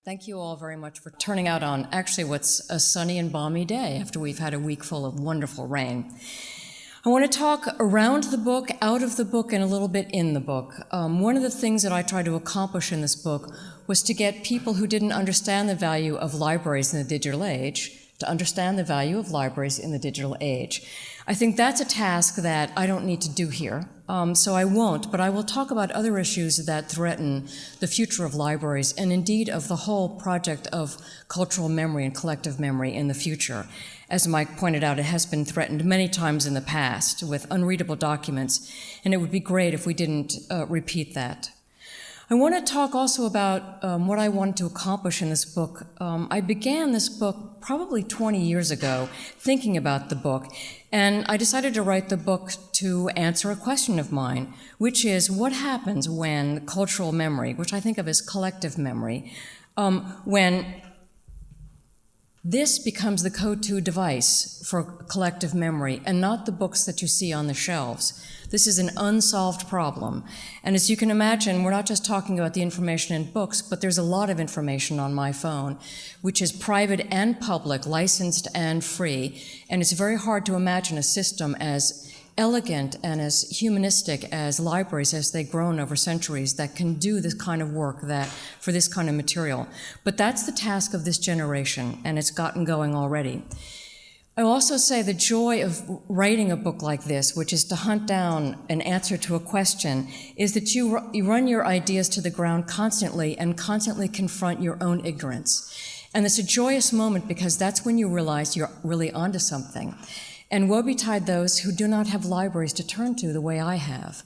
Thank you all very much for turning out on actually what's a sunny and balmy day after we've had a week full of wonderful rain. I want to talk around the book, out of the book, and a little bit in the book. One of the things that I tried to accomplish in this book was to get people who didn't understand the value of libraries in the digital age to understand the value of libraries in the digital age. I think that's a task that I don't need to do here, so I won't, but I will talk about other issues that threaten the future of libraries and indeed of the whole project of cultural memory and collective memory in the future. As Mike pointed out, it has been threatened many times in the past with unreadable documents, and it would be great if we didn't repeat that. I want to talk also about what I wanted to accomplish in this book. I began this book probably 20 years ago, thinking about the book, and I decided to write the book to answer a question of mine, which is what happens when cultural memory, which I think of as collective memory, when this becomes the go-to device for collective memory and not the books that you see on the shelves. This is an unsolved problem. And as you can imagine, we're not just talking about the information in books, but there's a lot of information on my phone, which is private and public, licensed and free. And it's very hard to imagine a system as elegant and as humanistic as libraries as they've grown over centuries that can do this kind of work for this kind of material. But that's the task of this generation, and it's gotten going already. I'll also say the joy of writing a book like this, which is to hunt down an answer to a question, is that you run your ideas to the ground constantly and constantly confront your own ignorance. And it's a joyous moment because that's when you realize you're really onto something. And woe betide those who do not have libraries to turn to the way I have.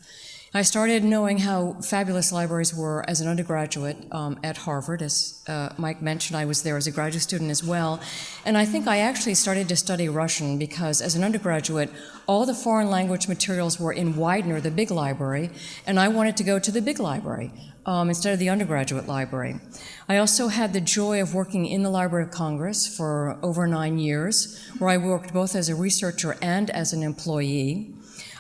I started knowing how fabulous libraries were as an undergraduate at Harvard. As Mike mentioned, I was there as a graduate student as well. And I think I actually started to study Russian because as an undergraduate, all the foreign language materials were in Widener, the big library, and I wanted to go to the big library instead of the undergraduate library. I also had the joy of working in the Library of Congress for over 9 years, where I worked both as a researcher and as an employee.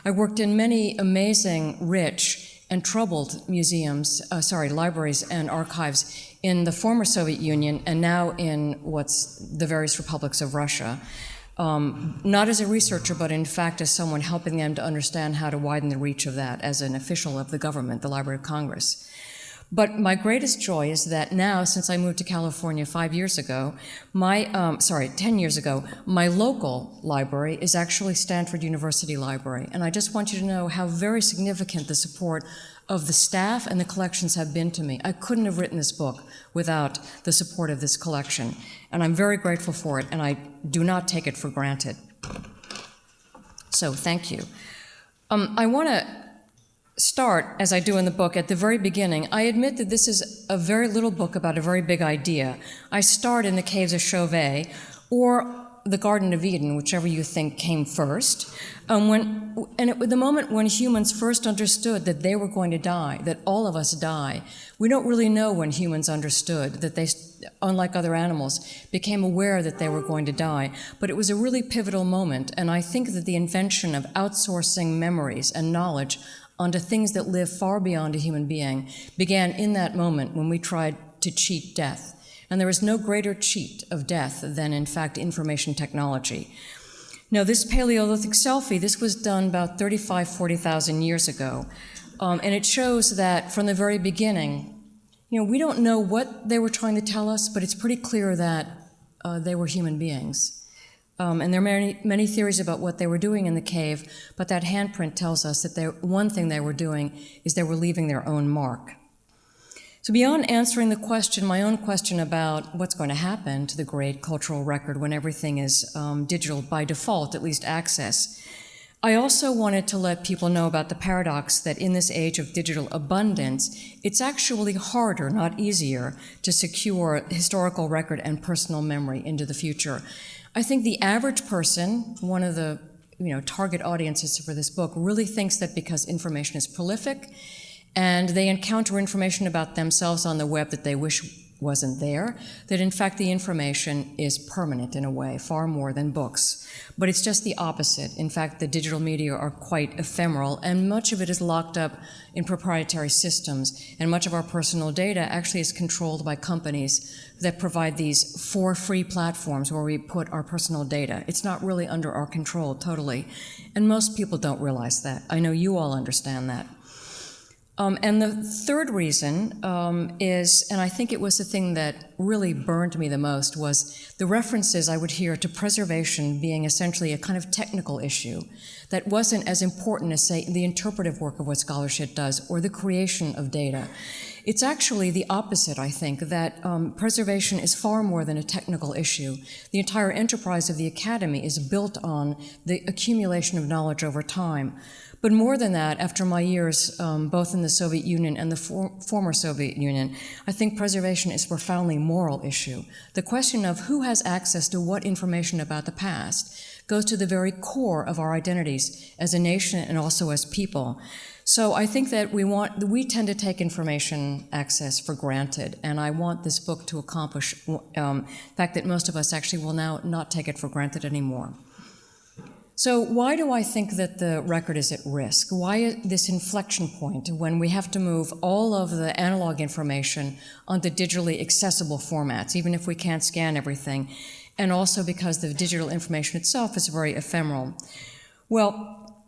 I worked in many amazing, rich, and troubled libraries and archives in the former Soviet Union and now in what's the various republics of Russia. Not as a researcher, but in fact as someone helping them to understand how to widen the reach of that as an official of the government, the Library of Congress. But my greatest joy is that now, since I moved to California 10 years ago, my local library is actually Stanford University Library. And I just want you to know how very significant the support of the staff and the collections have been to me. I couldn't have written this book without the support of this collection. And I'm very grateful for it, and I do not take it for granted. So thank you. I want to start, as I do in the book, at the very beginning. I admit that this is a very little book about a very big idea. I start in the caves of Chauvet or the Garden of Eden, whichever you think came first, the moment when humans first understood that they were going to die, that all of us die. We don't really know when humans understood that they, unlike other animals, became aware that they were going to die. But it was a really pivotal moment, and I think that the invention of outsourcing memories and knowledge onto things that live far beyond a human being began in that moment when we tried to cheat death. And there is no greater cheat of death than, in fact, information technology. Now, this Paleolithic selfie, this was done about 40,000 years ago. And it shows that from the very beginning, we don't know what they were trying to tell us, but it's pretty clear that they were human beings. And there are many theories about what they were doing in the cave, but that handprint tells us that one thing they were doing is they were leaving their own mark. So beyond answering the question, my own question about what's going to happen to the great cultural record when everything is digital by default, at least access, I also wanted to let people know about the paradox that in this age of digital abundance, it's actually harder, not easier, to secure historical record and personal memory into the future. I think the average person, one of the target audiences for this book, really thinks that because information is prolific and they encounter information about themselves on the web that they wish wasn't there, that in fact the information is permanent in a way, far more than books. But it's just the opposite. In fact, the digital media are quite ephemeral, and much of it is locked up in proprietary systems, and much of our personal data actually is controlled by companies that provide these for free platforms where we put our personal data. It's not really under our control totally, and most people don't realize that. I know you all understand that. And the third reason is, and I think it was the thing that really burned me the most, was the references I would hear to preservation being essentially a kind of technical issue that wasn't as important as, say, the interpretive work of what scholarship does or the creation of data. It's actually the opposite, I think, that preservation is far more than a technical issue. The entire enterprise of the academy is built on the accumulation of knowledge over time. But more than that, after my years both in the Soviet Union and the former Soviet Union, I think preservation is a profoundly moral issue. The question of who has access to what information about the past goes to the very core of our identities as a nation and also as people. So I think that we tend to take information access for granted, and I want this book to accomplish the fact that most of us actually will now not take it for granted anymore. So why do I think that the record is at risk? Why this inflection point when we have to move all of the analog information onto digitally accessible formats, even if we can't scan everything, and also because the digital information itself is very ephemeral? Well,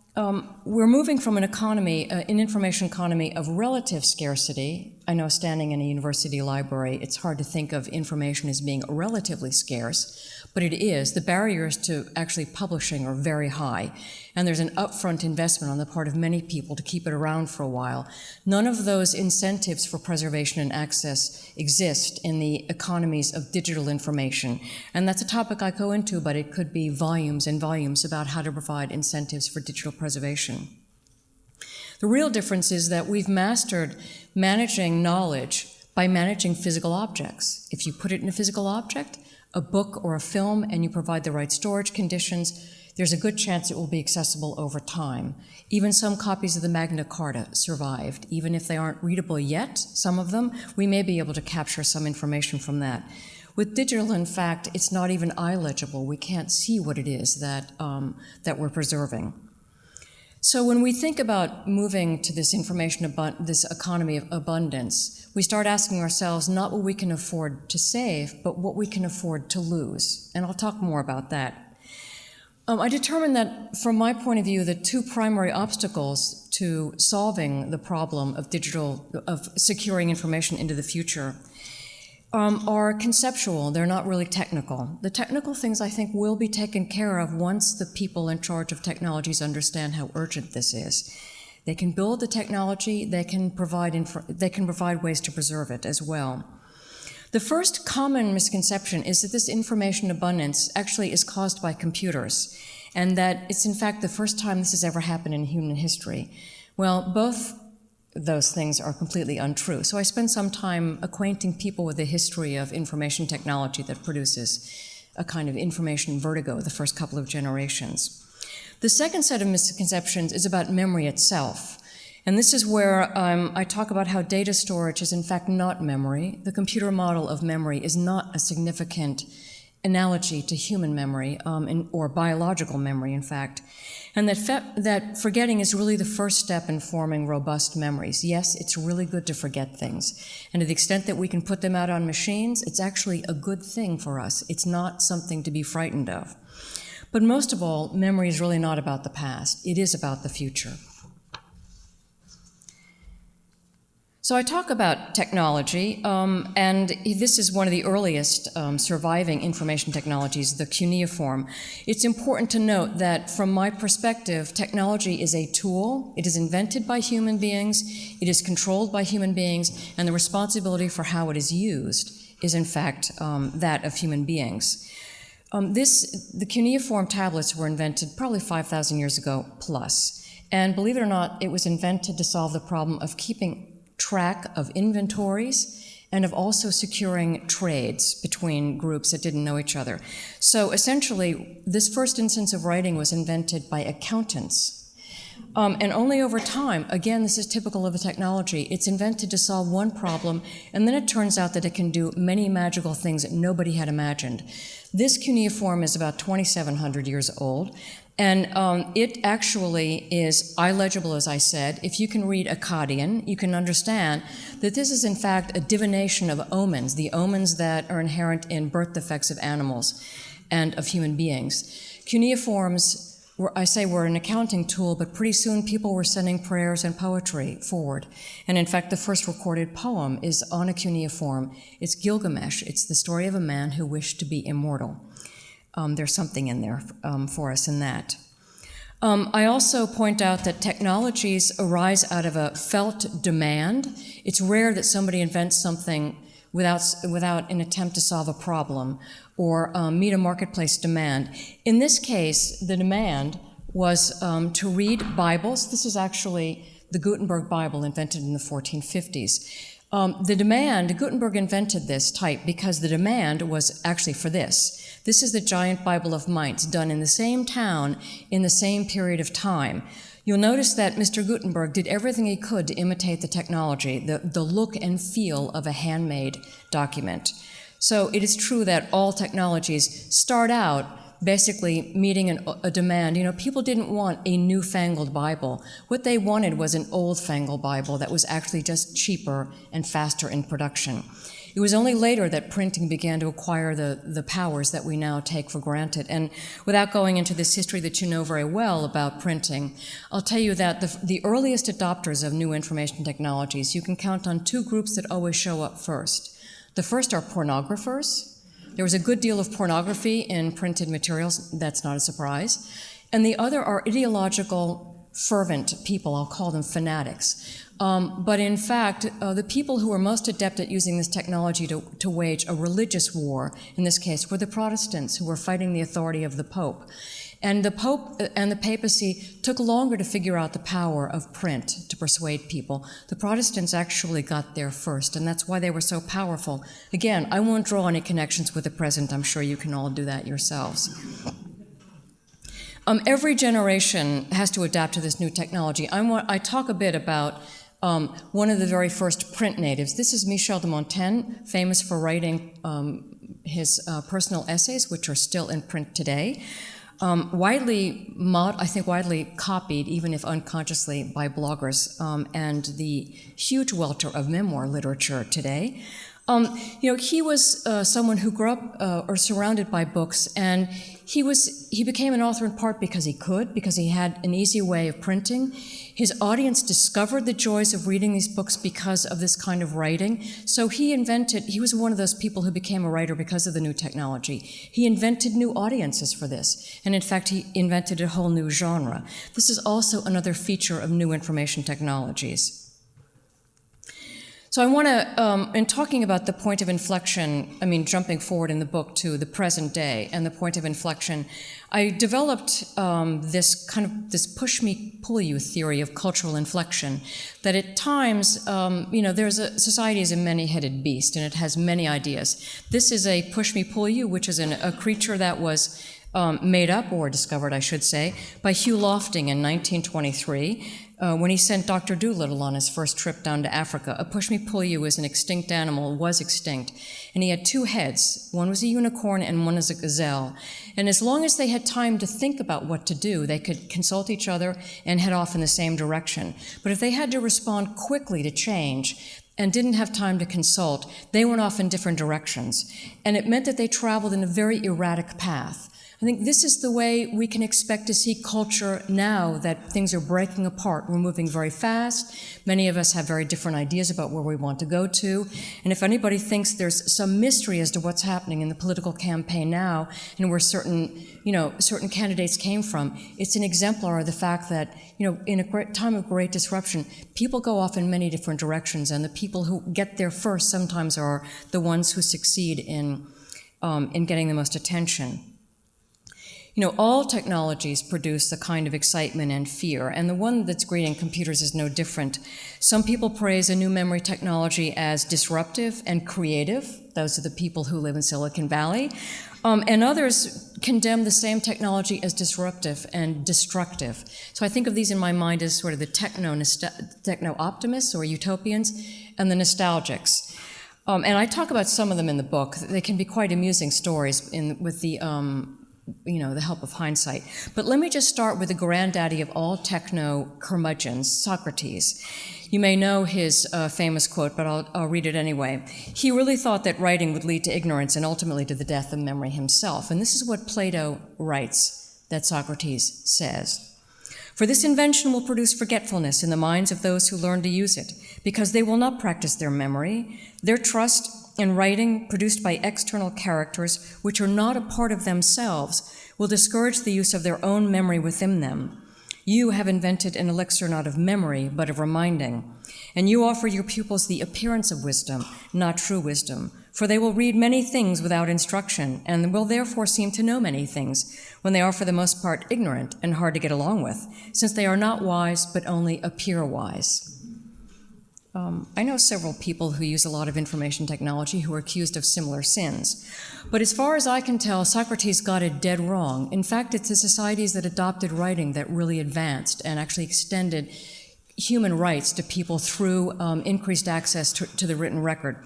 we're moving from an economy, an information economy of relative scarcity. I know standing in a university library, it's hard to think of information as being relatively scarce, but it is. The barriers to actually publishing are very high, and there's an upfront investment on the part of many people to keep it around for a while. None of those incentives for preservation and access exist in the economies of digital information, and that's a topic I go into, but it could be volumes and volumes about how to provide incentives for digital preservation. The real difference is that we've mastered managing knowledge by managing physical objects. If you put it in a physical object, a book or a film, and you provide the right storage conditions, there's a good chance it will be accessible over time. Even some copies of the Magna Carta survived. Even if they aren't readable yet, some of them, we may be able to capture some information from that. With digital, in fact, it's not even eye-legible. We can't see what it is that we're preserving. So when we think about moving to this this economy of abundance, we start asking ourselves not what we can afford to save, but what we can afford to lose. And I'll talk more about that. I determined that, from my point of view, the two primary obstacles to solving the problem of securing information into the future are conceptual. They're not really technical. The technical things, I think, will be taken care of once the people in charge of technologies understand how urgent this is. They can build the technology, they can provide ways to preserve it as well. The first common misconception is that this information abundance actually is caused by computers, and that it's in fact the first time this has ever happened in human history. Well, both those things are completely untrue. So I spent some time acquainting people with the history of information technology that produces a kind of information vertigo the first couple of generations. The second set of misconceptions is about memory itself. And this is where I talk about how data storage is in fact not memory. The computer model of memory is not a significant analogy to human memory, or biological memory, in fact. And that forgetting is really the first step in forming robust memories. Yes, it's really good to forget things. And to the extent that we can put them out on machines, it's actually a good thing for us. It's not something to be frightened of. But most of all, memory is really not about the past. It is about the future. So I talk about technology, and this is one of the earliest surviving information technologies, the cuneiform. It's important to note that from my perspective, technology is a tool. It is invented by human beings, it is controlled by human beings, and the responsibility for how it is used is in fact that of human beings. The cuneiform tablets were invented probably 5,000 years ago plus, and believe it or not, it was invented to solve the problem of keeping track of inventories and of also securing trades between groups that didn't know each other. So essentially, this first instance of writing was invented by accountants And only over time, again, this is typical of a technology, it's invented to solve one problem, and then it turns out that it can do many magical things that nobody had imagined. This cuneiform is about 2,700 years old, and it actually is illegible, as I said. If you can read Akkadian, you can understand that this is in fact a divination of omens, the omens that are inherent in birth defects of animals and of human beings. Cuneiforms, were an accounting tool, but pretty soon people were sending prayers and poetry forward. And in fact, the first recorded poem is on a cuneiform. It's Gilgamesh. It's the story of a man who wished to be immortal. There's something in there for us in that. I also point out that technologies arise out of a felt demand. It's rare that somebody invents something without an attempt to solve a problem or meet a marketplace demand. In this case, the demand was to read Bibles. This is actually the Gutenberg Bible invented in the 1450s. Gutenberg invented this type because the demand was actually for this. This is the giant Bible of Mainz, done in the same town in the same period of time. You'll notice that Mr. Gutenberg did everything he could to imitate the technology, the look and feel of a handmade document. So it is true that all technologies start out basically meeting a demand. You know, people didn't want a newfangled Bible. What they wanted was an old-fangled Bible that was actually just cheaper and faster in production. It was only later that printing began to acquire the powers that we now take for granted. And without going into this history that you know very well about printing, I'll tell you that the earliest adopters of new information technologies, you can count on two groups that always show up first. The first are pornographers. There was a good deal of pornography in printed materials. That's not a surprise. And the other are ideological, fervent people. I'll call them fanatics. But in fact, the people who were most adept at using this technology to wage a religious war, in this case, were the Protestants who were fighting the authority of the Pope. And the Pope and the papacy took longer to figure out the power of print to persuade people. The Protestants actually got there first, and that's why they were so powerful. Again, I won't draw any connections with the present. I'm sure you can all do that yourselves. Every generation has to adapt to this new technology. I talk a bit about one of the very first print natives. This is Michel de Montaigne, famous for writing his personal essays, which are still in print today. Widely copied, even if unconsciously, by bloggers, and the huge welter of memoir literature today. He was someone who grew up or surrounded by books, and he became an author in part because he had an easy way of printing. His audience discovered the joys of reading these books because of this kind of writing. So he was one of those people who became a writer because of the new technology. He invented new audiences for this. And in fact, he invented a whole new genre. This is also another feature of new information technologies. So I want to, in talking about the point of inflection, jumping forward in the book to the present day and the point of inflection, I developed this push-me-pull-you theory of cultural inflection, that at times, society is a many-headed beast, and it has many ideas. This is a push-me-pull-you, which is a creature that was made up, or discovered, I should say, by Hugh Lofting in 1923, when he sent Dr. Dolittle on his first trip down to Africa. A push-me-pull-you is an extinct animal, was extinct, and he had two heads. One was a unicorn and one was a gazelle. And as long as they had time to think about what to do, they could consult each other and head off in the same direction. But if they had to respond quickly to change and didn't have time to consult, they went off in different directions. And it meant that they traveled in a very erratic path. I think this is the way we can expect to see culture now that things are breaking apart. We're moving very fast. Many of us have very different ideas about where we want to go to. And if anybody thinks there's some mystery as to what's happening in the political campaign now and where certain candidates came from, it's an exemplar of the fact that, in a time of great disruption, people go off in many different directions, and the people who get there first sometimes are the ones who succeed in getting the most attention. All technologies produce the kind of excitement and fear, and the one that's greeting computers is no different. Some people praise a new memory technology as disruptive and creative. Those are the people who live in Silicon Valley. And others condemn the same technology as disruptive and destructive. So I think of these in my mind as sort of the techno-optimists or utopians and the nostalgics. And I talk about some of them in the book. They can be quite amusing stories with the the help of hindsight. But let me just start with the granddaddy of all techno-curmudgeons, Socrates. You may know his famous quote, but I'll read it anyway. He really thought that writing would lead to ignorance and ultimately to the death of memory himself. And this is what Plato writes that Socrates says. For this invention will produce forgetfulness in the minds of those who learn to use it, because they will not practice their memory. Their trust in writing produced by external characters, which are not a part of themselves, will discourage the use of their own memory within them. You have invented an elixir not of memory, but of reminding. And you offer your pupils the appearance of wisdom, not true wisdom. For they will read many things without instruction, and will therefore seem to know many things, when they are for the most part ignorant and hard to get along with, since they are not wise, but only appear wise. I know several people who use a lot of information technology who are accused of similar sins. But as far as I can tell, Socrates got it dead wrong. In fact, it's the societies that adopted writing that really advanced and actually extended human rights to people through increased access to the written record.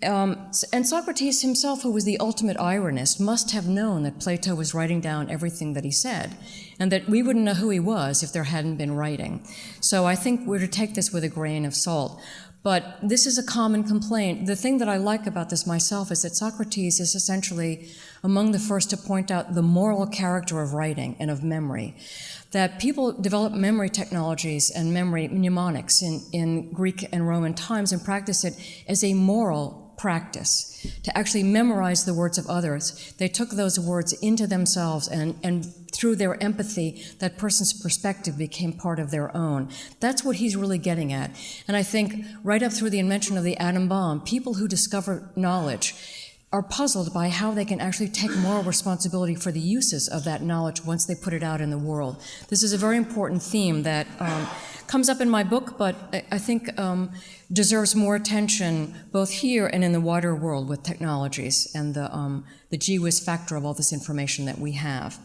And Socrates himself, who was the ultimate ironist, must have known that Plato was writing down everything that he said, and that we wouldn't know who he was if there hadn't been writing. So I think we're to take this with a grain of salt. But this is a common complaint. The thing that I like about this myself is that Socrates is essentially among the first to point out the moral character of writing and of memory. That people develop memory technologies and memory mnemonics in Greek and Roman times and practice it as a moral practice. To actually memorize the words of others, they took those words into themselves, and through their empathy, that person's perspective became part of their own. That's what he's really getting at. And I think right up through the invention of the atom bomb, people who discover knowledge are puzzled by how they can actually take moral responsibility for the uses of that knowledge once they put it out in the world. This is a very important theme that comes up in my book, but I think deserves more attention both here and in the wider world with technologies and the gee whiz factor of all this information that we have.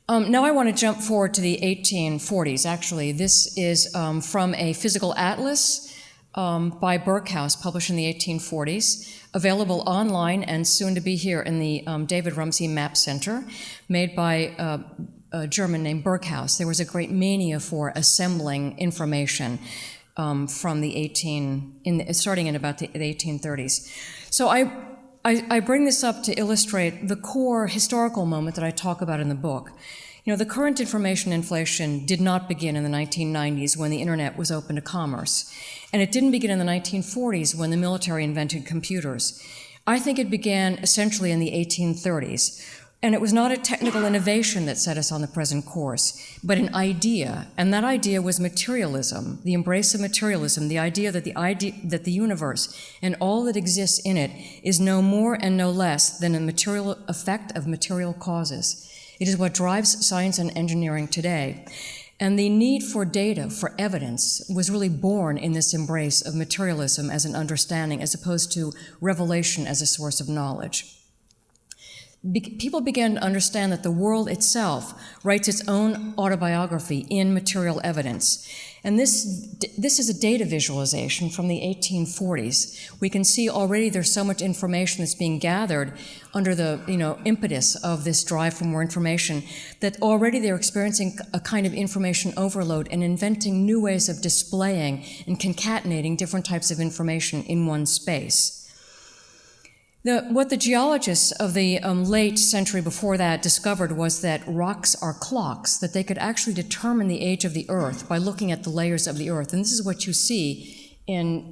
Now I want to jump forward to the 1840s. Actually, this is from a physical atlas by Berkhouse, published in the 1840s, available online and soon to be here in the David Rumsey Map Center, made by a German named Berkhouse. There was a great mania for assembling information from the starting in about the 1830s. So I bring this up to illustrate the core historical moment that I talk about in the book. You know, the current information inflation did not begin in the 1990s when the internet was open to commerce. And it didn't begin in the 1940s when the military invented computers. I think it began essentially in the 1830s. And it was not a technical innovation that set us on the present course, but an idea. And that idea was materialism, the embrace of materialism, the idea that the universe and all that exists in it is no more and no less than a material effect of material causes. It is what drives science and engineering today. And the need for data, for evidence, was really born in this embrace of materialism as an understanding, as opposed to revelation as a source of knowledge. People began to understand that the world itself writes its own autobiography in material evidence. And this is a data visualization from the 1840s. We can see already there's so much information that's being gathered under the impetus of this drive for more information that already they're experiencing a kind of information overload and inventing new ways of displaying and concatenating different types of information in one space. What the geologists of the late century before that discovered was that rocks are clocks, that they could actually determine the age of the Earth by looking at the layers of the Earth. And this is what you see in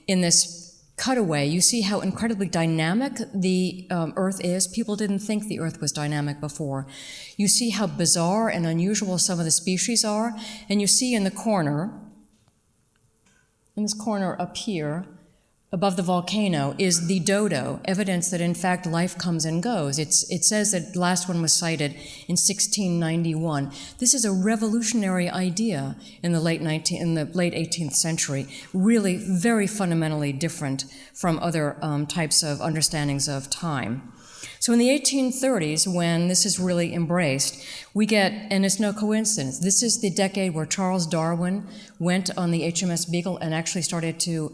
this cutaway. You see how incredibly dynamic the Earth is. People didn't think the Earth was dynamic before. You see how bizarre and unusual some of the species are. And you see in this corner up here, above the volcano, is the dodo, evidence that in fact life comes and goes. It says that the last one was sighted in 1691. This is a revolutionary idea in the late 18th century, really very fundamentally different from other types of understandings of time. So in the 1830s, when this is really embraced, we get, and it's no coincidence, this is the decade where Charles Darwin went on the HMS Beagle and actually started to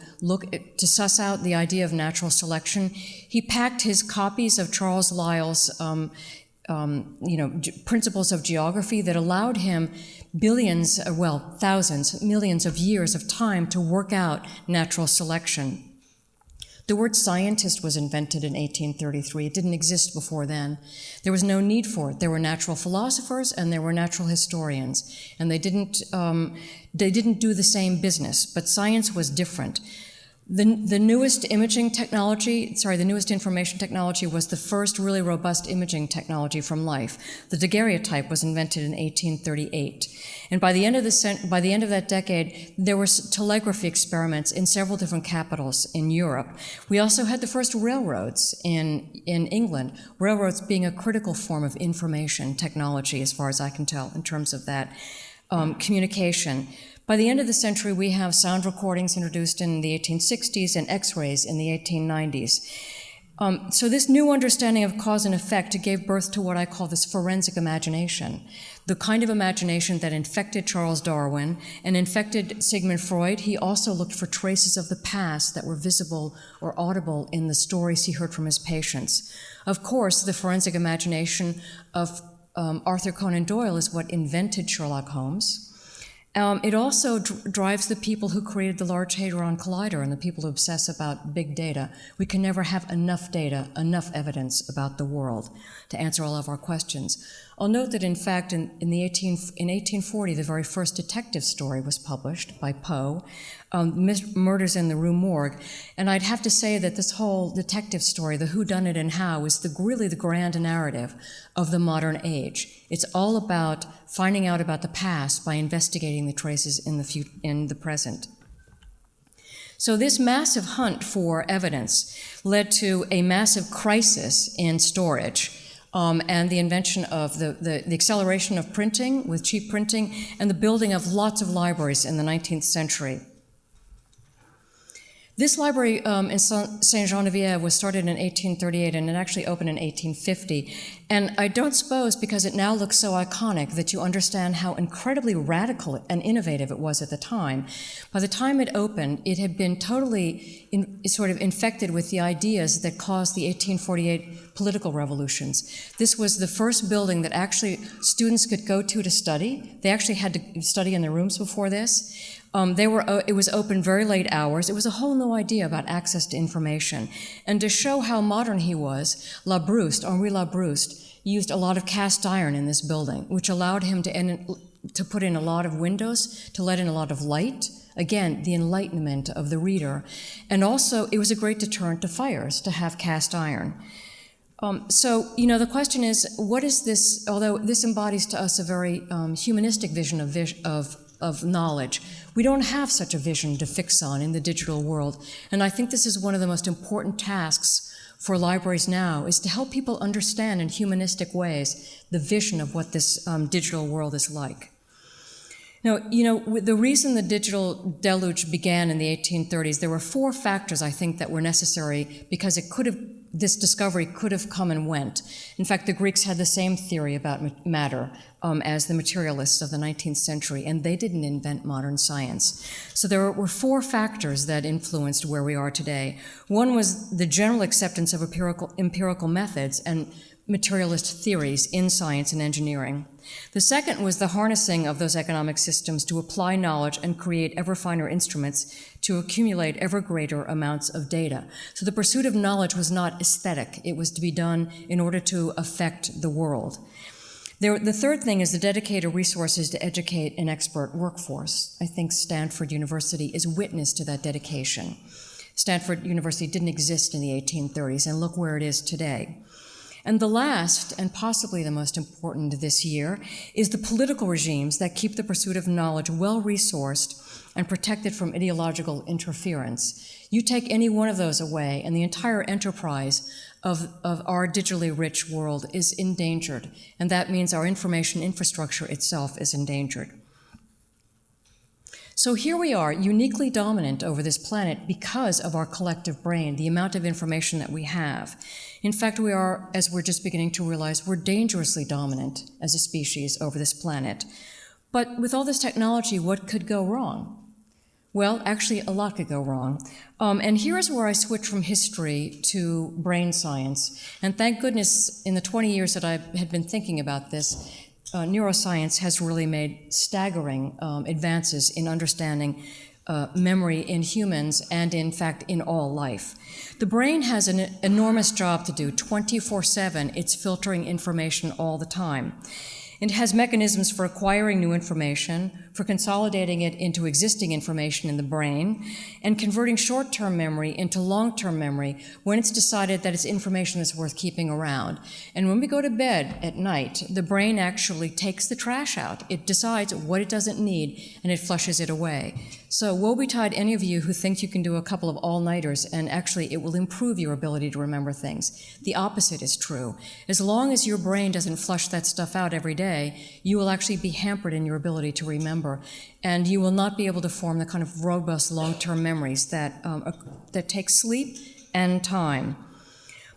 suss out the idea of natural selection. He packed his copies of Charles Lyell's principles of geography that allowed him thousands, millions of years of time to work out natural selection. The word scientist was invented in 1833. It didn't exist before then. There was no need for it. There were natural philosophers and there were natural historians, and they didn't do the same business, but science was different. The newest information technology was the first really robust imaging technology from life. The daguerreotype was invented in 1838. And by the end of that decade, there were telegraphy experiments in several different capitals in Europe. We also had the first railroads in England, railroads being a critical form of information technology, as far as I can tell, in terms of that communication. By the end of the century, we have sound recordings introduced in the 1860s and X-rays in the 1890s. So this new understanding of cause and effect gave birth to what I call this forensic imagination, the kind of imagination that infected Charles Darwin and infected Sigmund Freud. He also looked for traces of the past that were visible or audible in the stories he heard from his patients. Of course, the forensic imagination of Arthur Conan Doyle is what invented Sherlock Holmes. It also drives the people who created the Large Hadron Collider and the people who obsess about big data. We can never have enough data, enough evidence about the world to answer all of our questions. I'll note that, in fact, in 1840, the very first detective story was published by Poe, Murders in the Rue Morgue, and I'd have to say that this whole detective story, the whodunit and how, is really the grand narrative of the modern age. It's all about finding out about the past by investigating the traces in the present. So this massive hunt for evidence led to a massive crisis in storage. And the invention of the acceleration of printing with cheap printing and the building of lots of libraries in the 19th century. This library in Saint-Geneviève was started in 1838 and it actually opened in 1850. And I don't suppose, because it now looks so iconic, that you understand how incredibly radical and innovative it was at the time. By the time it opened, it had been totally sort of infected with the ideas that caused the 1848 political revolutions. This was the first building that actually students could go to study. They actually had to study in their rooms before this. It was open very late hours. It was a whole new idea about access to information. And to show how modern he was, Henri Labrouste, used a lot of cast iron in this building, which allowed him to put in a lot of windows, to let in a lot of light. Again, the enlightenment of the reader. And also, it was a great deterrent to fires to have cast iron. So, the question is, what is this, although this embodies to us a very humanistic vision of knowledge, we don't have such a vision to fix on in the digital world. And I think this is one of the most important tasks for libraries now, is to help people understand in humanistic ways the vision of what this digital world is like. Now, the reason the digital deluge began in the 1830s, there were 4 factors, I think, that were necessary because this discovery could have come and went. In fact, the Greeks had the same theory about matter as the materialists of the 19th century, and they didn't invent modern science. So there were 4 factors that influenced where we are today. One was the general acceptance of empirical methods and materialist theories in science and engineering. The second was the harnessing of those economic systems to apply knowledge and create ever finer instruments to accumulate ever greater amounts of data. So the pursuit of knowledge was not aesthetic. It was to be done in order to affect the world. The third thing is the dedicated resources to educate an expert workforce. I think Stanford University is witness to that dedication. Stanford University didn't exist in the 1830s, and look where it is today. And the last, and possibly the most important this year, is the political regimes that keep the pursuit of knowledge well-resourced and protected from ideological interference. You take any one of those away, and the entire enterprise of our digitally rich world is endangered, and that means our information infrastructure itself is endangered. So here we are, uniquely dominant over this planet because of our collective brain, the amount of information that we have. In fact, we are, as we're just beginning to realize, we're dangerously dominant as a species over this planet. But with all this technology, what could go wrong? Well, actually, a lot could go wrong. And here's where I switch from history to brain science. And thank goodness, in the 20 years that I had been thinking about this, neuroscience has really made staggering advances in understanding memory in humans and, in fact, in all life. The brain has an enormous job to do 24/7. It's filtering information all the time. It has mechanisms for acquiring new information, for consolidating it into existing information in the brain, and converting short-term memory into long-term memory when it's decided that it's information that's worth keeping around. And when we go to bed at night, the brain actually takes the trash out. It decides what it doesn't need, and it flushes it away. So woe betide any of you who think you can do a couple of all-nighters and actually it will improve your ability to remember things. The opposite is true. As long as your brain doesn't flush that stuff out every day, you will actually be hampered in your ability to remember, and you will not be able to form the kind of robust long-term memories that take sleep and time.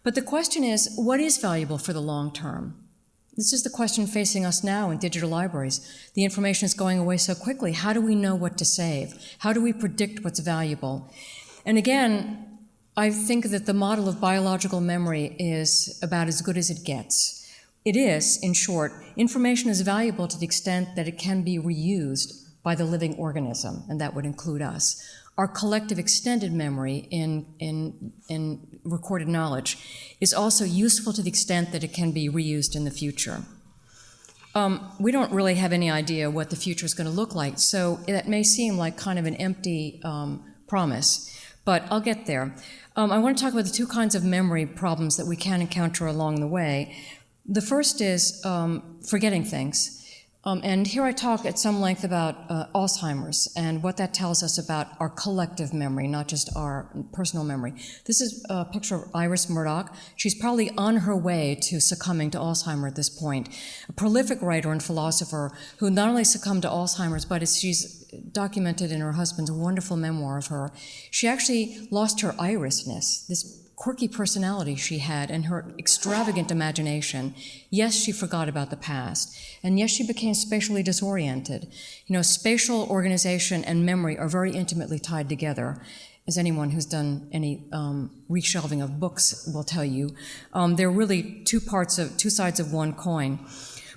But the question is, what is valuable for the long term? This is the question facing us now in digital libraries. The information is going away so quickly. How do we know what to save? How do we predict what's valuable? And again, I think that the model of biological memory is about as good as it gets. It is, in short, information is valuable to the extent that it can be reused by the living organism, and that would include us. Our collective extended memory in recorded knowledge is also useful to the extent that it can be reused in the future. We don't really have any idea what the future is going to look like, so that may seem like kind of an empty promise, but I'll get there. I want to talk about the two kinds of memory problems that we can encounter along the way. The first is forgetting things. And here I talk at some length about Alzheimer's and what that tells us about our collective memory, not just our personal memory. This is a picture of Iris Murdoch. She's probably on her way to succumbing to Alzheimer's at this point. A prolific writer and philosopher who not only succumbed to Alzheimer's, but as she's documented in her husband's wonderful memoir of her, she actually lost her irisness, this quirky personality she had and her extravagant imagination. Yes, she forgot about the past. And yes, she became spatially disoriented. You know, spatial organization and memory are very intimately tied together, as anyone who's done any reshelving of books will tell you. They're really two sides of one coin.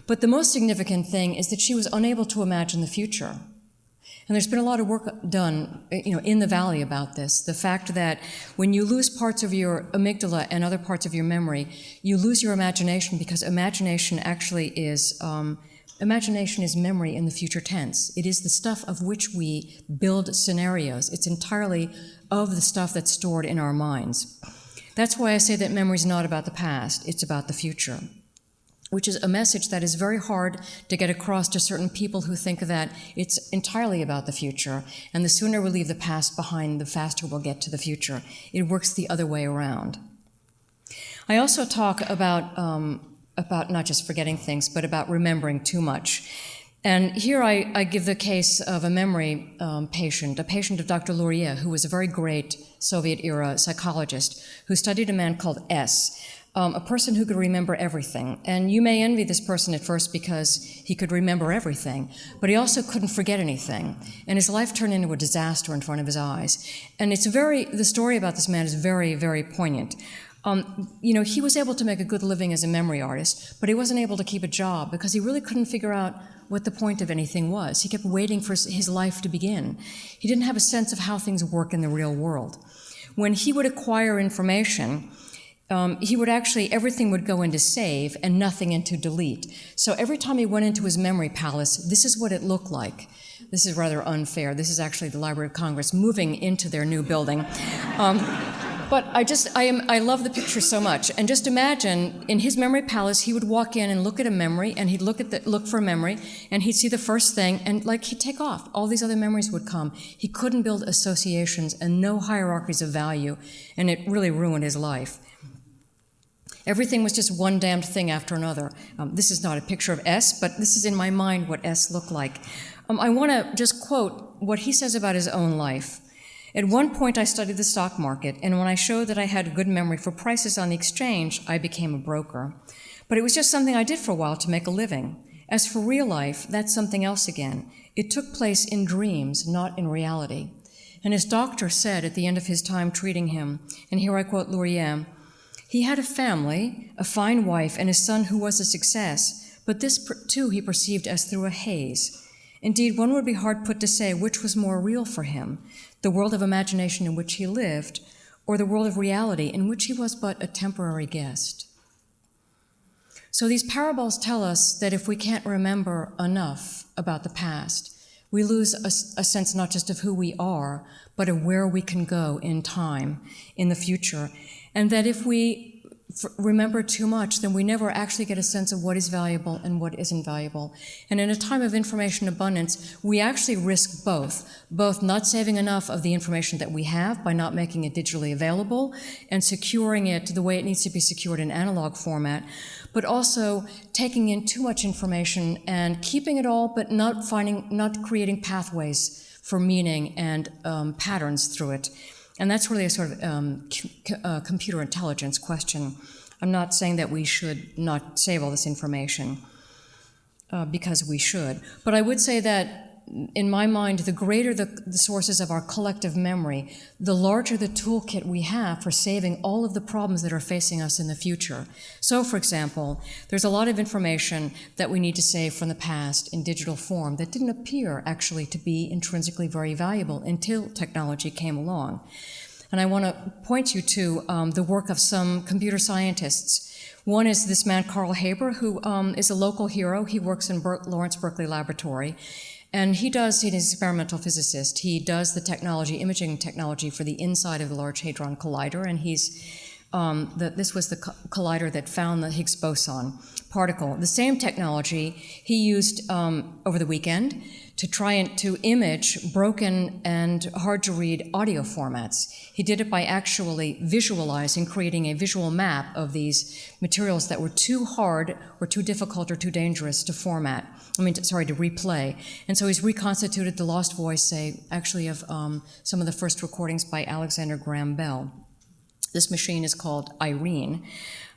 But the most significant thing is that she was unable to imagine the future. And there's been a lot of work done, in the Valley about this. The fact that when you lose parts of your amygdala and other parts of your memory, you lose your imagination because imagination actually is memory in the future tense. It is the stuff of which we build scenarios. It's entirely of the stuff that's stored in our minds. That's why I say that memory is not about the past, it's about the future, which is a message that is very hard to get across to certain people who think that it's entirely about the future, and the sooner we leave the past behind, the faster we'll get to the future. It works the other way around. I also talk about not just forgetting things, but about remembering too much. And here I give the case of a memory patient, a patient of Dr. Luria, who was a very great Soviet-era psychologist who studied a man called S., a person who could remember everything. And you may envy this person at first because he could remember everything, but he also couldn't forget anything. And his life turned into a disaster in front of his eyes. And the story about this man is very, very poignant. He was able to make a good living as a memory artist, but he wasn't able to keep a job because he really couldn't figure out what the point of anything was. He kept waiting for his life to begin. He didn't have a sense of how things work in the real world. When he would acquire information, everything would go into save and nothing into delete. So every time he went into his memory palace, this is what it looked like. This is rather unfair. This is actually the Library of Congress moving into their new building. But I love the picture so much. And just imagine, in his memory palace, he would walk in and look at a memory, and he'd look for a memory, and he'd see the first thing, and he'd take off. All these other memories would come. He couldn't build associations and no hierarchies of value, and it really ruined his life. Everything was just one damned thing after another. This is not a picture of S, but this is in my mind what S looked like. I want to just quote what he says about his own life. At one point, I studied the stock market, and when I showed that I had a good memory for prices on the exchange, I became a broker. But it was just something I did for a while to make a living. As for real life, that's something else again. It took place in dreams, not in reality. And his doctor said at the end of his time treating him, and here I quote Laurier, he had a family, a fine wife, and a son who was a success, but this too he perceived as through a haze. Indeed, one would be hard put to say which was more real for him, the world of imagination in which he lived, or the world of reality in which he was but a temporary guest. So these parables tell us that if we can't remember enough about the past, we lose a sense not just of who we are, but of where we can go in time, in the future. And that if we remember too much, then we never actually get a sense of what is valuable and what isn't valuable. And in a time of information abundance, we actually risk both not saving enough of the information that we have by not making it digitally available and securing it the way it needs to be secured in analog format, but also taking in too much information and keeping it all, but not creating pathways for meaning and patterns through it. And that's really a sort of computer intelligence question. I'm not saying that we should not save all this information, because we should. But I would say that, in my mind, the greater the sources of our collective memory, the larger the toolkit we have for saving all of the problems that are facing us in the future. So, for example, there's a lot of information that we need to save from the past in digital form that didn't appear actually to be intrinsically very valuable until technology came along. And I want to point you to the work of some computer scientists. One is this man, Carl Haber, who is a local hero. He works in Lawrence Berkeley Laboratory. And he's an experimental physicist. He does the technology, imaging technology for the inside of the Large Hadron Collider, and this was the collider that found the Higgs boson particle. The same technology he used over the weekend to try and to image broken and hard-to-read audio formats. He did it by actually visualizing, creating a visual map of these materials that were too hard or too difficult or too dangerous to replay. And so he's reconstituted the lost voice, say, actually of some of the first recordings by Alexander Graham Bell. This machine is called Irene.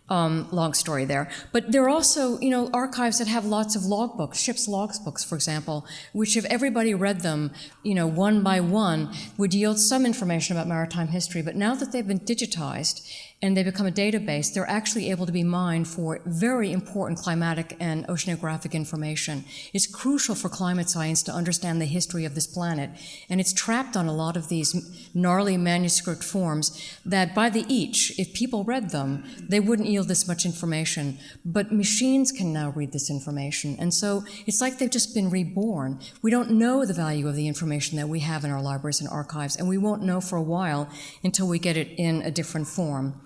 Long story there. But there are also, archives that have lots of logbooks, ship's logbooks, for example, which if everybody read them, one by one, would yield some information about maritime history. But now that they've been digitized and they become a database, they're actually able to be mined for very important climatic and oceanographic information. It's crucial for climate science to understand the history of this planet, and it's trapped on a lot of these gnarly manuscript forms that by the each, if people read them, they wouldn't yield this much information, but machines can now read this information, and so it's like they've just been reborn. We don't know the value of the information that we have in our libraries and archives, and we won't know for a while until we get it in a different form.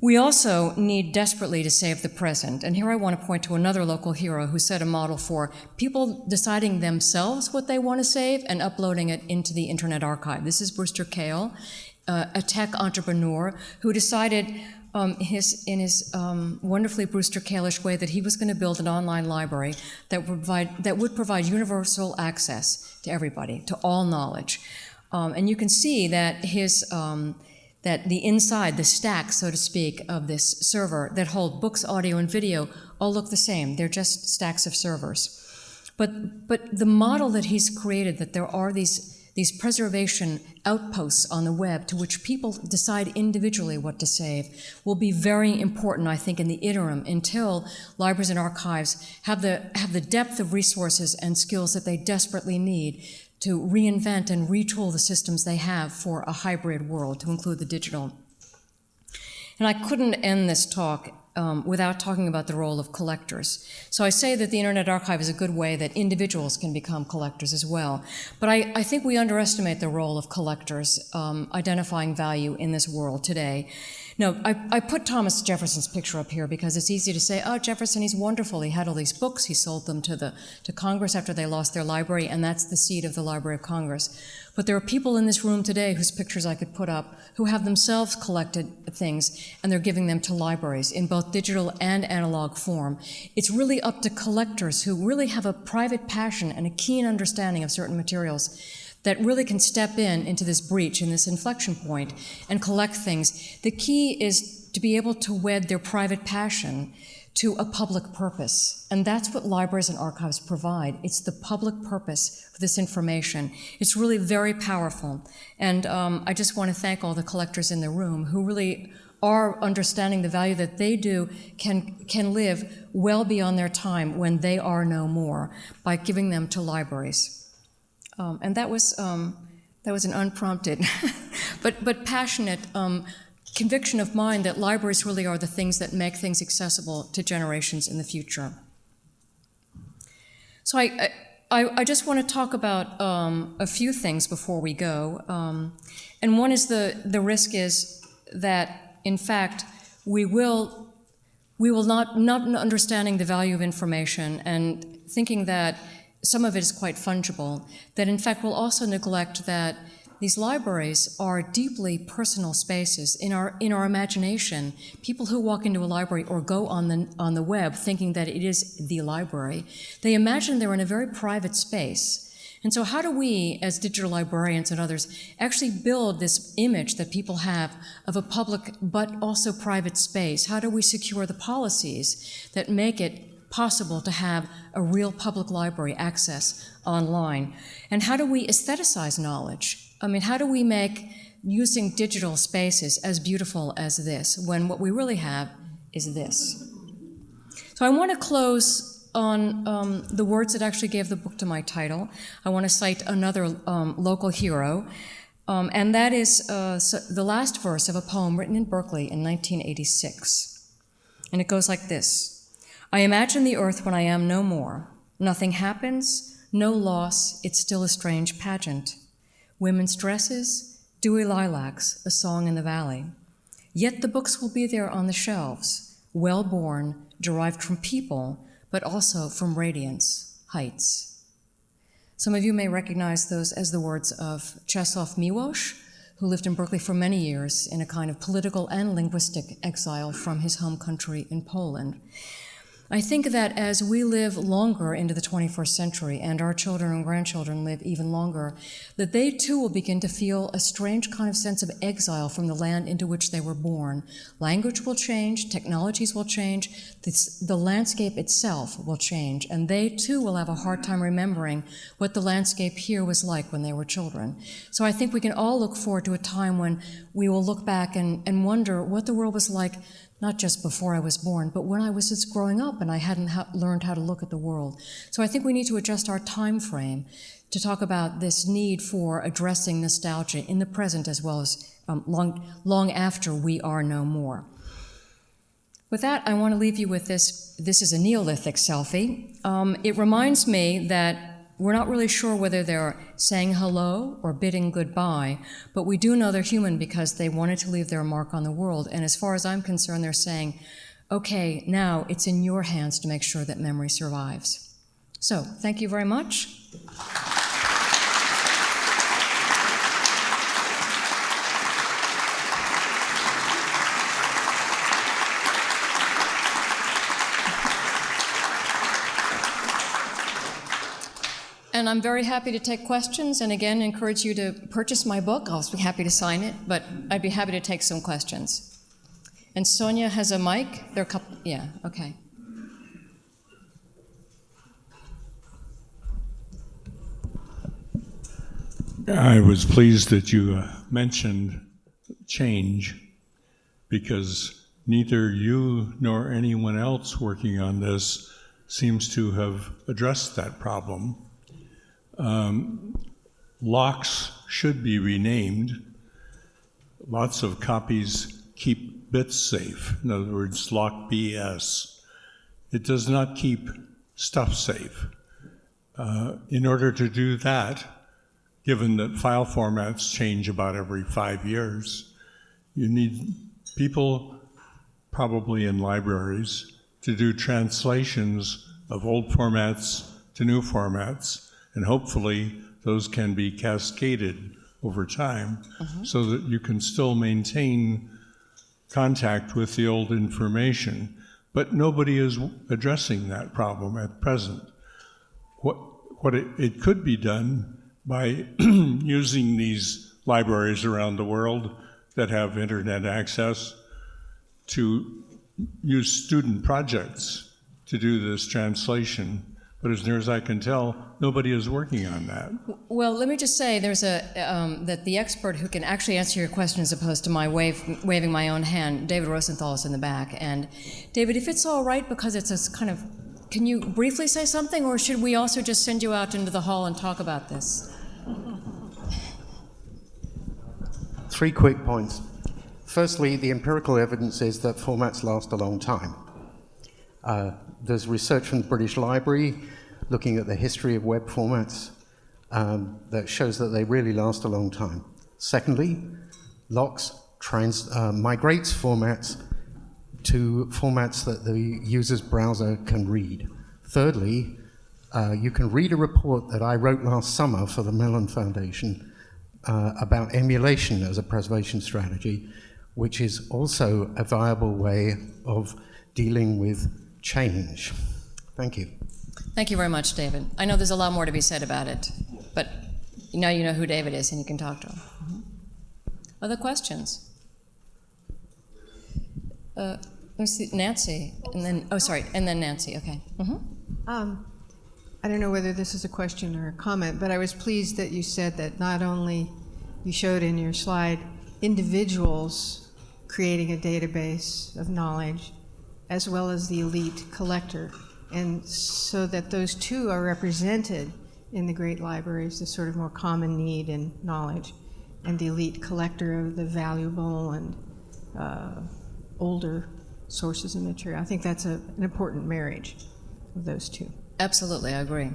We also need desperately to save the present, and here I want to point to another local hero who set a model for people deciding themselves what they want to save and uploading it into the Internet Archive. This is Brewster Kahle, a tech entrepreneur who decided in his wonderfully Brewster Kahle-ish way that he was going to build an online library that would provide universal access to everybody, to all knowledge. And you can see that that the inside, the stack, so to speak, of this server that hold books, audio, and video all look the same. They're just stacks of servers. But the model that he's created, that there are these preservation outposts on the web to which people decide individually what to save, will be very important, I think, in the interim until libraries and archives have the depth of resources and skills that they desperately need to reinvent and retool the systems they have for a hybrid world, to include the digital. And I couldn't end this talk without talking about the role of collectors. So I say that the Internet Archive is a good way that individuals can become collectors as well. But I think we underestimate the role of collectors identifying value in this world today. No, I put Thomas Jefferson's picture up here because it's easy to say, oh, Jefferson, he's wonderful. He had all these books. He sold them to Congress after they lost their library, and that's the seat of the Library of Congress. But there are people in this room today whose pictures I could put up who have themselves collected things, and they're giving them to libraries in both digital and analog form. It's really up to collectors who really have a private passion and a keen understanding of certain materials that really can step into this breach, in this inflection point, and collect things. The key is to be able to wed their private passion to a public purpose. And that's what libraries and archives provide. It's the public purpose for this information. It's really very powerful. And I just want to thank all the collectors in the room who really are understanding the value that they do can live well beyond their time when they are no more by giving them to libraries. And that was an unprompted but passionate conviction of mine that libraries really are the things that make things accessible to generations in the future. So I just want to talk about a few things before we go. And one is the risk is that, in fact, we will not understanding the value of information and thinking that some of it is quite fungible, that in fact we'll also neglect that these libraries are deeply personal spaces in our imagination. People who walk into a library or go on the web thinking that it is the library, they imagine they're in a very private space. And so how do we, as digital librarians and others, actually build this image that people have of a public but also private space? How do we secure the policies that make it possible to have a real public library access online? And how do we aestheticize knowledge? I mean, how do we make using digital spaces as beautiful as this when what we really have is this? So I want to close on the words that actually gave the book to my title. I want to cite another local hero, and that is the last verse of a poem written in Berkeley in 1986. And it goes like this. I imagine the earth when I am no more. Nothing happens, no loss, it's still a strange pageant. Women's dresses, dewy lilacs, a song in the valley. Yet the books will be there on the shelves, well-born, derived from people, but also from radiance, heights. Some of you may recognize those as the words of Czesław Miłosz, who lived in Berkeley for many years in a kind of political and linguistic exile from his home country in Poland. I think that as we live longer into the 21st century, and our children and grandchildren live even longer, that they too will begin to feel a strange kind of sense of exile from the land into which they were born. Language will change, technologies will change, the landscape itself will change, and they too will have a hard time remembering what the landscape here was like when they were children. So I think we can all look forward to a time when we will look back and wonder what the world was like, not just before I was born, but when I was just growing up and I hadn't learned how to look at the world. So I think we need to adjust our time frame to talk about this need for addressing nostalgia in the present as well as long after we are no more. With that, I want to leave you with this. This is a Neolithic selfie. It reminds me that we're not really sure whether they're saying hello or bidding goodbye, but we do know they're human because they wanted to leave their mark on the world. And as far as I'm concerned, they're saying, okay, now it's in your hands to make sure that memory survives. So, thank you very much. And I'm very happy to take questions, and again, encourage you to purchase my book. I'll be happy to sign it, but I'd be happy to take some questions. And Sonia has a mic. There are a couple, yeah, okay. I was pleased that you mentioned change, because neither you nor anyone else working on this seems to have addressed that problem. Locks should be renamed. Lots of copies keep bits safe. In other words, lock BS. It does not keep stuff safe. In order to do that, given that file formats change about every 5 years, you need people probably in libraries to do translations of old formats to new formats, and hopefully those can be cascaded over time so that you can still maintain contact with the old information. But nobody is addressing that problem at present. It could be done by using these libraries around the world that have internet access to use student projects to do this translation. But as near as I can tell, nobody is working on that. Well, let me just say there's that the expert who can actually answer your question as opposed to my waving my own hand, David Rosenthal, is in the back. And David, if it's all right, because it's a kind of, can you briefly say something, or should we also just send you out into the hall and talk about this? 3 quick points. Firstly, the empirical evidence is that formats last a long time. There's research from the British Library looking at the history of web formats that shows that they really last a long time. Secondly, LOX migrates formats to formats that the user's browser can read. Thirdly, you can read a report that I wrote last summer for the Mellon Foundation about emulation as a preservation strategy, which is also a viable way of dealing with change. Thank you. Thank you very much, David. I know there's a lot more to be said about it, but now you know who David is and you can talk to him. Other questions? Let's see, Nancy, and then, and then Nancy, okay. I don't know whether this is a question or a comment, but I was pleased that you said that not only you showed in your slide individuals creating a database of knowledge, as well as the elite collector, and so that those two are represented in the great libraries, the sort of more common need in knowledge, and the elite collector of the valuable and older sources of material. I think that's an important marriage of those two. Absolutely, I agree.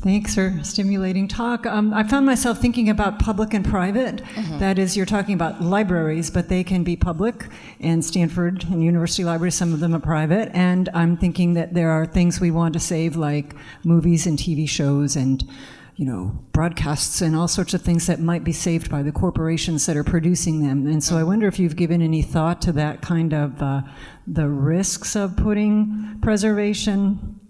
Thanks for a stimulating talk. I found myself thinking about public and private. That is, you're talking about libraries, but they can be public, and Stanford and University libraries, some of them are private. And I'm thinking that there are things we want to save, like movies and TV shows and broadcasts and all sorts of things that might be saved by the corporations that are producing them. And so I wonder if you've given any thought to that kind of the risks of putting preservation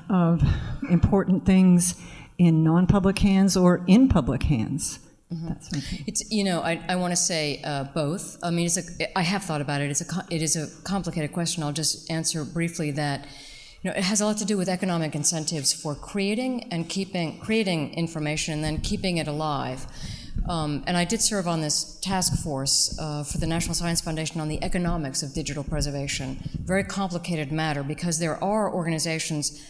of important things in non-public hands or in public hands. That's it's I want to say both. I mean, I have thought about it. It is a complicated question. I'll just answer briefly that it has a lot to do with economic incentives for creating information and then keeping it alive. And I did serve on this task force for the National Science Foundation on the economics of digital preservation. Very complicated matter, because there are organizations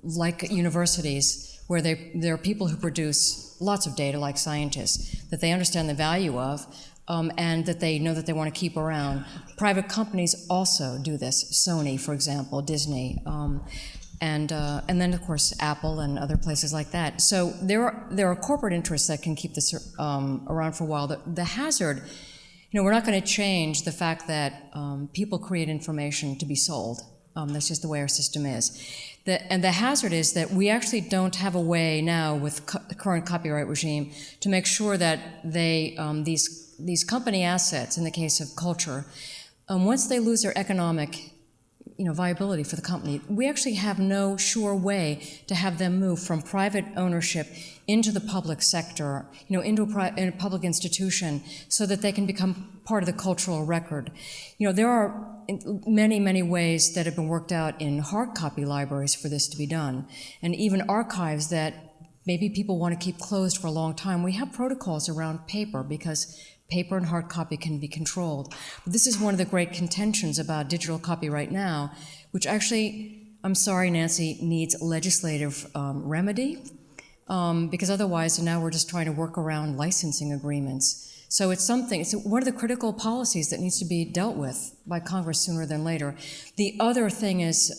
like universities where there are people who produce lots of data, like scientists, that they understand the value of, and that they know that they want to keep around. Private companies also do this. Sony, for example, Disney, and then of course Apple and other places like that. So there are corporate interests that can keep this around for a while. The hazard, we're not going to change the fact that people create information to be sold. That's just the way our system is. And the hazard is that we actually don't have a way now with the current copyright regime to make sure that these company assets, in the case of culture, once they lose their economic viability for the company, we actually have no sure way to have them move from private ownership into the public sector, into a public institution, so that they can become part of the cultural record. There are many, many ways that have been worked out in hard copy libraries for this to be done, and even archives that maybe people want to keep closed for a long time. We have protocols around paper, because paper and hard copy can be controlled. But this is one of the great contentions about digital copyright now, which actually, I'm sorry, Nancy, needs legislative remedy, because otherwise now we're just trying to work around licensing agreements. So it's one of the critical policies that needs to be dealt with by Congress sooner than later. The other thing is,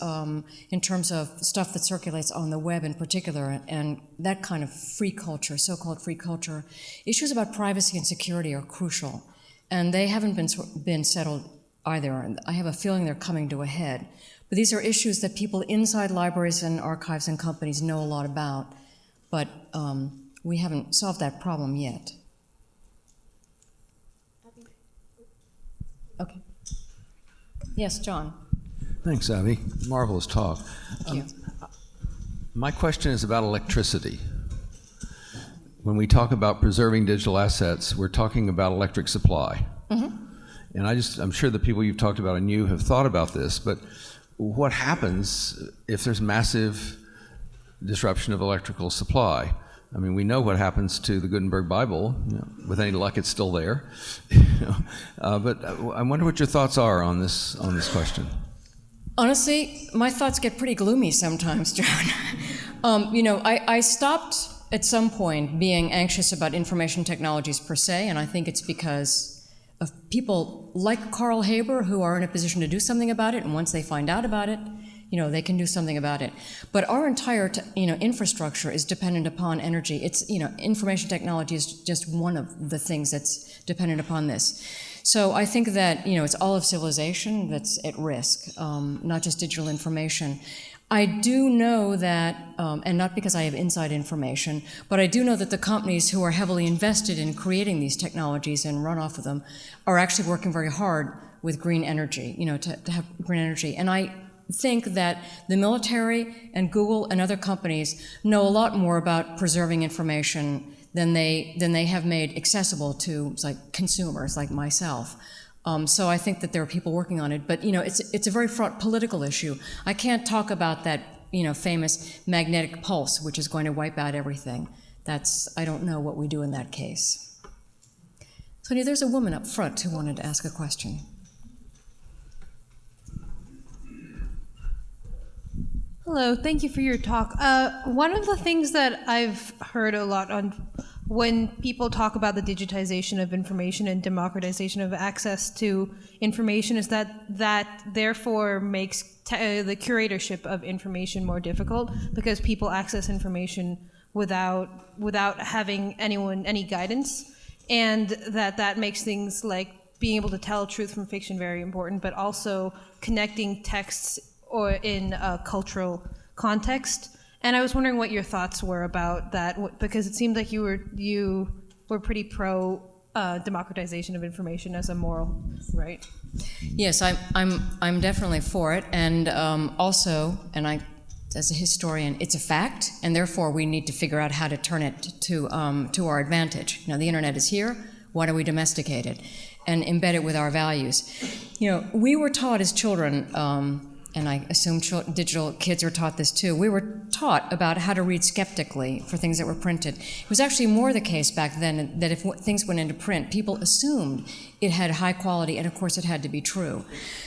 in terms of stuff that circulates on the web in particular, and that kind of free culture, so-called free culture, issues about privacy and security are crucial. And they haven't been settled either. And I have a feeling they're coming to a head. But these are issues that people inside libraries and archives and companies know a lot about. But we haven't solved that problem yet. Okay. Yes, John. Thanks, Abby. Marvelous talk. Thank you. My question is about electricity. When we talk about preserving digital assets, we're talking about electric supply. Mm-hmm. And I'm sure the people you've talked about and you have thought about this, but what happens if there's massive disruption of electrical supply? I mean, we know what happens to the Gutenberg Bible. With any luck, it's still there. But I wonder what your thoughts are on this question. Honestly, my thoughts get pretty gloomy sometimes, John. I stopped at some point being anxious about information technologies per se, and I think it's because of people like Carl Haber who are in a position to do something about it, and once they find out about it, they can do something about it. But our entire, infrastructure is dependent upon energy. It's, information technology is just one of the things that's dependent upon this. So I think that, it's all of civilization that's at risk, not just digital information. I do know that, and not because I have inside information, but I do know that the companies who are heavily invested in creating these technologies and run off of them are actually working very hard with green energy, to have green energy. And I think that the military and Google and other companies know a lot more about preserving information than they have made accessible to consumers like myself. So I think that there are people working on it, but it's a very fraught political issue. I can't talk about that famous magnetic pulse, which is going to wipe out everything. I don't know what we do in that case. Sonia, there's a woman up front who wanted to ask a question. Hello, thank you for your talk. One of the things that I've heard a lot on when people talk about the digitization of information and democratization of access to information is that therefore makes the curatorship of information more difficult because people access information without having any guidance, and that makes things like being able to tell truth from fiction very important, but also connecting texts or in a cultural context. And I was wondering what your thoughts were about that, because it seemed like you were pretty pro democratization of information as a moral right. Yes, I'm definitely for it, and also, and I, as a historian, it's a fact, and therefore we need to figure out how to turn it to our advantage. The internet is here. Why don't we domesticate it and embed it with our values? We were taught as children. And I assume digital kids are taught this too. We were taught about how to read skeptically for things that were printed. It was actually more the case back then that if things went into print, people assumed it had high quality, and of course it had to be true.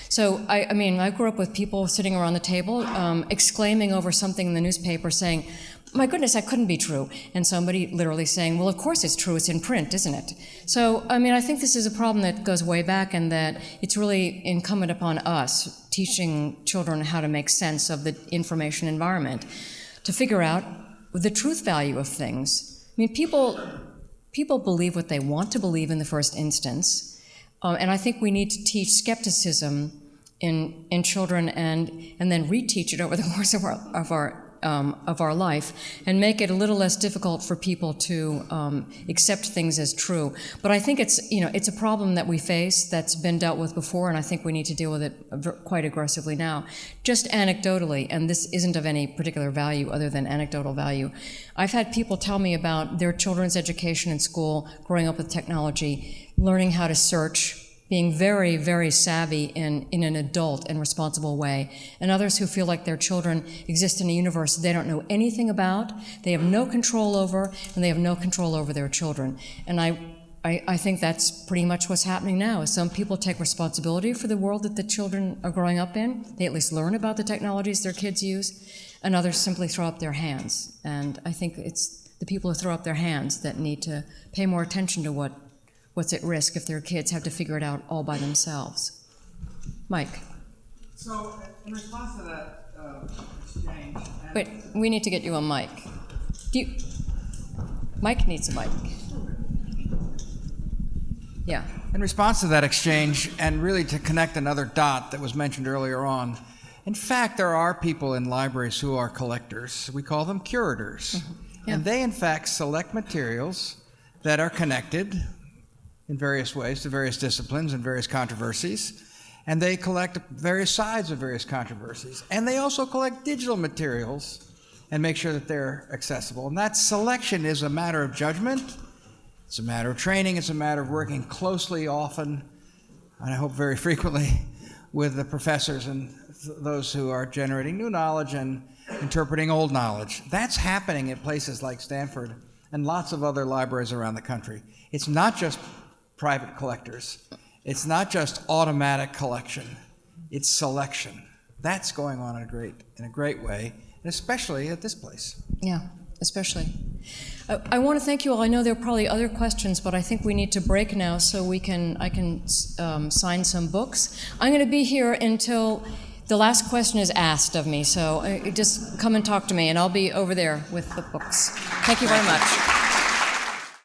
So, I grew up with people sitting around the table exclaiming over something in the newspaper saying, my goodness, that couldn't be true. And somebody literally saying, well, of course it's true, it's in print, isn't it? So, I think this is a problem that goes way back, and that it's really incumbent upon us, teaching children how to make sense of the information environment, to figure out the truth value of things. People believe what they want to believe in the first instance, and I think we need to teach skepticism in children and then reteach it over the course of our life, and make it a little less difficult for people to accept things as true. But I think it's a problem that we face that's been dealt with before, and I think we need to deal with it quite aggressively now. Just anecdotally, and this isn't of any particular value other than anecdotal value, I've had people tell me about their children's education in school, growing up with technology, learning how to search, being very, very savvy in an adult and responsible way, and others who feel like their children exist in a universe they don't know anything about, they have no control over, and they have no control over their children. And I think that's pretty much what's happening now. Some people take responsibility for the world that the children are growing up in. They at least learn about the technologies their kids use, and others simply throw up their hands. And I think it's the people who throw up their hands that need to pay more attention to what what's at risk if their kids have to figure it out all by themselves. Mike. So, in response to that exchange, Wait, we need to get you a mic. Mike needs a mic. Yeah. in response to that exchange, and really to connect another dot that was mentioned earlier on, in fact, there are people in libraries who are collectors. We call them curators. Yeah. And they, in fact, select materials that are connected in various ways to various disciplines and various controversies. And they collect various sides of various controversies. And they also collect digital materials and make sure that they're accessible. And that selection is a matter of judgment. It's a matter of training. It's a matter of working closely, often, and I hope very frequently, with the professors and those who are generating new knowledge and interpreting old knowledge. That's happening at places like Stanford and lots of other libraries around the country. It's not just private collectors. It's not just automatic collection. It's selection. That's going on in a great way, and especially at this place. Yeah, especially. I want to thank you all. I know there are probably other questions, but I think we need to break now so I can sign some books. I'm going to be here until the last question is asked of me, so just come and talk to me, and I'll be over there with the books. Thank you very much.